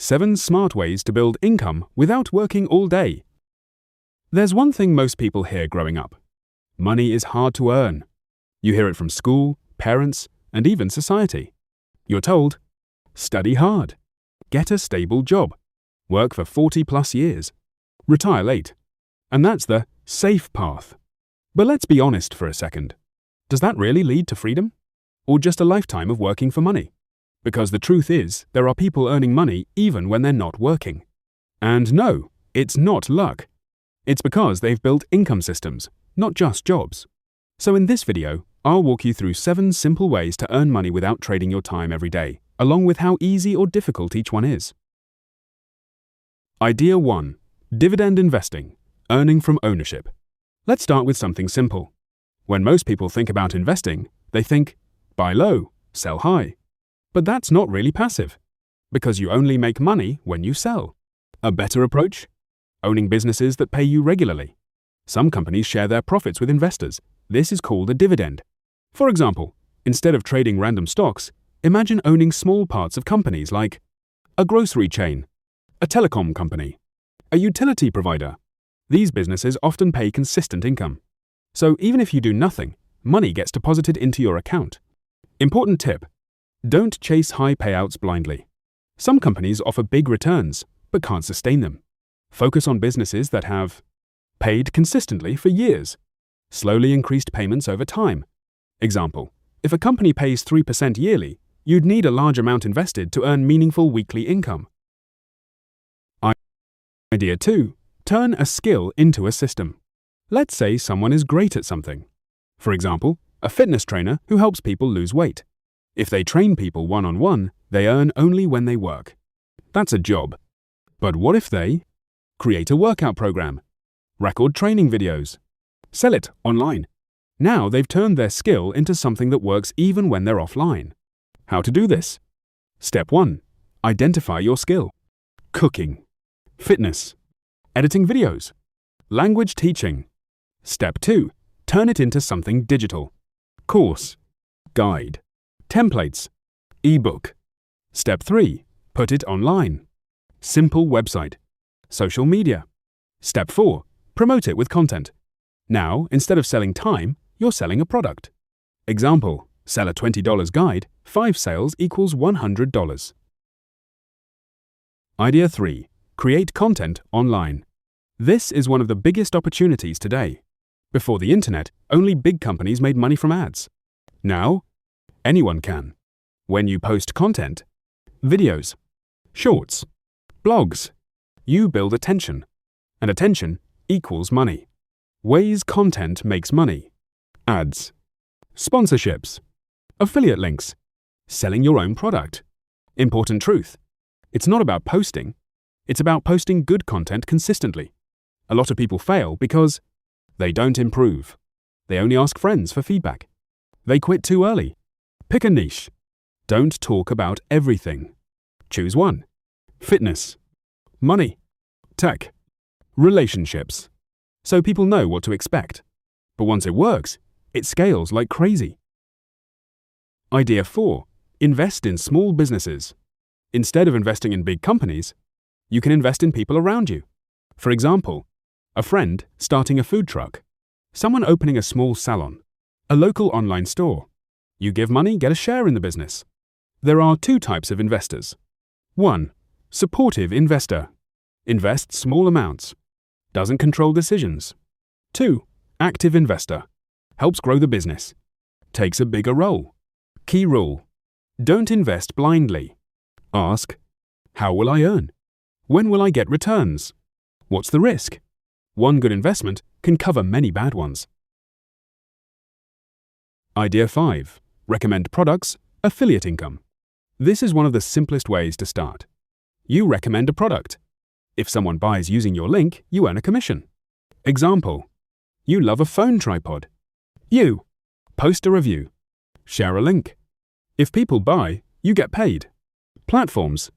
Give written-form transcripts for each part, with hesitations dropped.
7 smart ways to build income without working all day. There's one thing most people hear growing up. Money is hard to earn. You hear it from school, parents, and even society. You're told, study hard, get a stable job, work for 40+ years, retire late. And that's the safe path. But let's be honest for a second. Does that really lead to freedom? Or just a lifetime of working for money? Because the truth is, there are people earning money even when they're not working. And no, it's not luck. It's because they've built income systems, not just jobs. So in this video, I'll walk you through 7 simple ways to earn money without trading your time every day, along with how easy or difficult each one is. Idea 1. Dividend investing, earning from ownership. Let's start with something simple. When most people think about investing, they think, buy low, sell high. But that's not really passive, because you only make money when you sell. A better approach? Owning businesses that pay you regularly. Some companies share their profits with investors. This is called a dividend. For example, instead of trading random stocks, imagine owning small parts of companies like a grocery chain, a telecom company, a utility provider. These businesses often pay consistent income. So even if you do nothing, money gets deposited into your account. Important tip. Don't chase high payouts blindly. Some companies offer big returns, but can't sustain them. Focus on businesses that have paid consistently for years, slowly increased payments over time. Example, if a company pays 3% yearly, you'd need a large amount invested to earn meaningful weekly income. Idea 2. Turn a skill into a system. Let's say someone is great at something. For example, a fitness trainer who helps people lose weight. If they train people one-on-one, they earn only when they work. That's a job. But what if they create a workout program, record training videos, sell it online? Now they've turned their skill into something that works even when they're offline. How to do this? Step 1. Identify your skill. Cooking, fitness, editing videos, language teaching. Step 2. Turn it into something digital. Course, guide, templates, ebook. Step 3. Put it online. Simple website, social media. Step 4. Promote it with content. Now, instead of selling time, you're selling a product. Example, sell a $20 guide, 5 sales equals $100. Idea 3. Create content online. This is one of the biggest opportunities today. Before the internet, only big companies made money from ads. Now, anyone can. When you post content, videos, shorts, blogs, you build attention. And attention equals money. Ways content makes money. Ads, sponsorships, affiliate links, selling your own product. Important truth. It's not about posting. It's about posting good content consistently. A lot of people fail because they don't improve. They only ask friends for feedback. They quit too early. Pick a niche. Don't talk about everything. Choose one. Fitness, money, tech, relationships. So people know what to expect. But once it works, it scales like crazy. Idea 4. Invest in small businesses. Instead of investing in big companies, you can invest in people around you. For example, a friend starting a food truck, someone opening a small salon, a local online store. You give money, get a share in the business. There are 2 types of investors. 1. Supportive investor. Invests small amounts. Doesn't control decisions. 2. Active investor. Helps grow the business. Takes a bigger role. Key rule. Don't invest blindly. Ask, how will I earn? When will I get returns? What's the risk? One good investment can cover many bad ones. Idea 5. Recommend products, affiliate income. This is one of the simplest ways to start. You recommend a product. If someone buys using your link, you earn a commission. Example, you love a phone tripod. You post a review. Share a link. If people buy, you get paid. Platforms,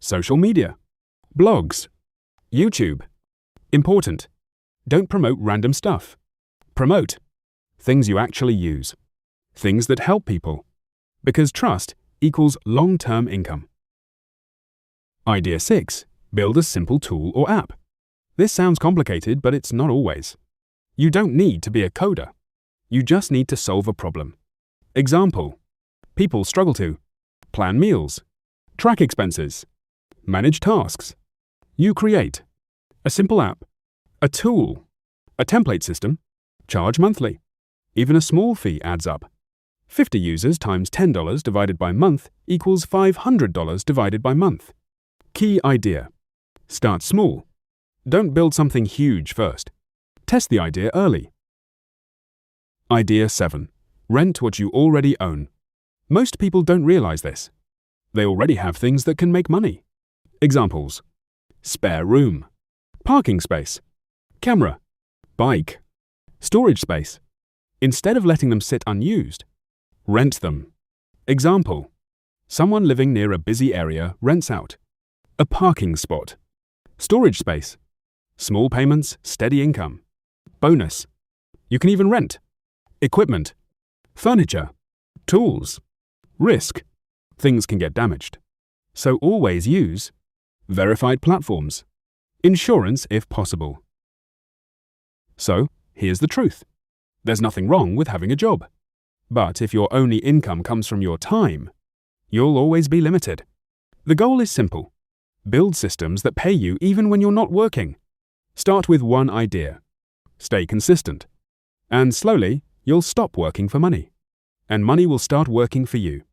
social media, blogs, YouTube. Important. Don't promote random stuff. Promote things you actually use. Things that help people. Because trust equals long-term income. Idea 6. Build a simple tool or app. This sounds complicated, but it's not always. You don't need to be a coder. You just need to solve a problem. Example: people struggle to plan meals, track expenses, manage tasks. You create a simple app, a tool, a template system, charge monthly. Even a small fee adds up. 50 users times $10 divided by month equals $500 divided by month. Key idea: start small. Don't build something huge first. Test the idea early. Idea 7. Rent what you already own. Most people don't realize this. They already have things that can make money. Examples: spare room, parking space, camera, bike, storage space. Instead of letting them sit unused, rent them. Example: someone living near a busy area rents out a parking spot, storage space, small payments, steady income, bonus. You can even rent equipment, furniture, tools, risk. Things can get damaged. So always use verified platforms, insurance if possible. So, here's the truth. There's nothing wrong with having a job. But if your only income comes from your time, you'll always be limited. The goal is simple. Build systems that pay you even when you're not working. Start with one idea. Stay consistent. And slowly, you'll stop working for money. And money will start working for you.